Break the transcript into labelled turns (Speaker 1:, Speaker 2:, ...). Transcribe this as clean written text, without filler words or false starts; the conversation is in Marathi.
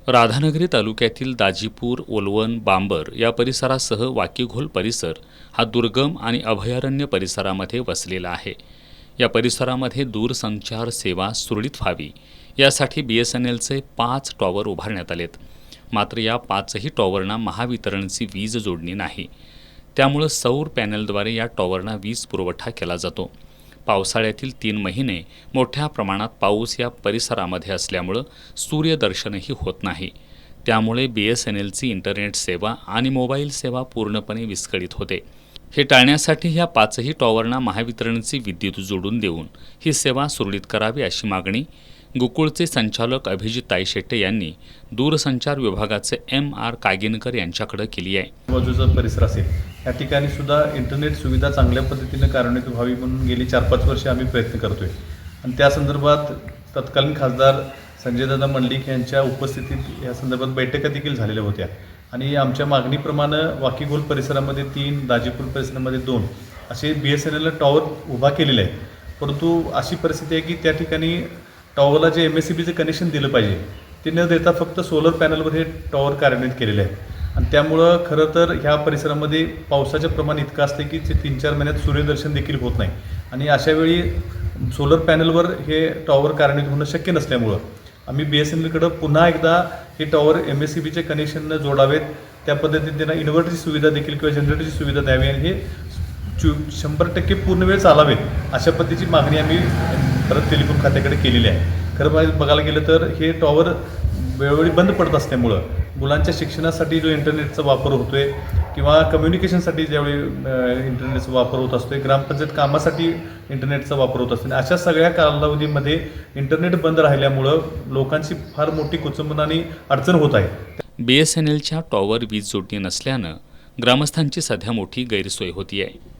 Speaker 1: राधानगरी तालुक्यातील दाजीपूर, ओलवन, बांबर या परिसरासह वाकीघोल परिसर हा दुर्गम आणि अभयारण्य परिसरामध्ये वसलेला आहे. या परिसरामध्ये दूरसंचार सेवा सुरळीत व्हावी यासाठी BSNLचे 5 टॉवर उभारण्यात आलेत. मात्र या 5ही टॉवरना महावितरणची वीज जोडणी नाही. त्यामुळे सौर पॅनलद्वारे या टॉवरना वीज पुरवठा केला जातो. पावसाळ्यातील 3 महिने मोठ्या प्रमाणात पाऊस या परिसरामध्ये असल्यामुळे सूर्यदर्शनही होत नाही. त्यामुळे BSNLची इंटरनेट सेवा आणि मोबाईल सेवा पूर्णपणे विस्कळीत होते. हे टाळण्यासाठी ह्या 5ही टॉवरना महावितरणची विद्युत जोडून देऊन ही सेवा सुरळीत करावी अशी मागणी गोकुळचे संचालक अभिजित ताईशेट्टे यांनी दूरसंचार विभागाचे MR कागिनकर यांच्याकडे केली आहे.
Speaker 2: बाजूचा परिसर असेल या ठिकाणी सुद्धा इंटरनेट सुविधा चांगल्या पद्धतीने कार्यान्वित व्हावी म्हणून गेली 4-5 वर्षे आम्ही प्रयत्न करतोय आणि त्या संदर्भात तत्कालीन खासदार संजयदादा मंडलिक यांच्या उपस्थितीत या संदर्भात बैठका देखील झालेल्या होत्या आणि आमच्या मागणीप्रमाणे वाकीघोल परिसरामध्ये 3, दाजीपूर परिसरामध्ये 2 असे BSNL टॉवर उभा केलेले आहेत. परंतु अशी परिस्थिती आहे की त्या ठिकाणी टॉवरला जे MSEBीचं कनेक्शन दिलं पाहिजे ते न देता फक्त सोलर पॅनलवर हे टॉवर कार्यान्वित केलेले आहेत आणि त्यामुळं खरं तर ह्या परिसरामध्ये पावसाचं प्रमाण इतकं असते की ते 3-4 महिन्यात सूर्यदर्शन देखील होत नाही आणि अशावेळी सोलर पॅनलवर हे टॉवर कार्यान्वित होणं शक्य नसल्यामुळं आम्ही BSNLकडं पुन्हा एकदा हे टॉवर MSEBीचे कनेक्शननं जोडावेत. त्या पद्धतीने त्यांना इन्व्हर्टरची सुविधा देखील किंवा जनरेटरची सुविधा द्यावी आणि हे 100% पूर्ण वेळ चालावेत अशा पद्धतीची मागणी आम्ही परत टेलिकॉम खात्याकडे केलेली आहे. खरं बघायला गेलं तर हे टॉवर वेळोवेळी बंद पडत असल्यामुळं मुलांच्या शिक्षणासाठी जो इंटरनेटचा वापर होतो आहे किंवा कम्युनिकेशनसाठी ज्यावेळी इंटरनेटचा वापर होत असतो आहे, ग्रामपंचायत कामासाठी इंटरनेटचा वापर होत असतो. अशा सगळ्या कालावधीमध्ये इंटरनेट बंद राहिल्यामुळं लोकांची फार मोठी कुचंबना आणि अडचण होत आहे.
Speaker 1: BSNLच्या टॉवर वीज जोडणी नसल्यानं ग्रामस्थांची सध्या मोठी गैरसोय होती आहे.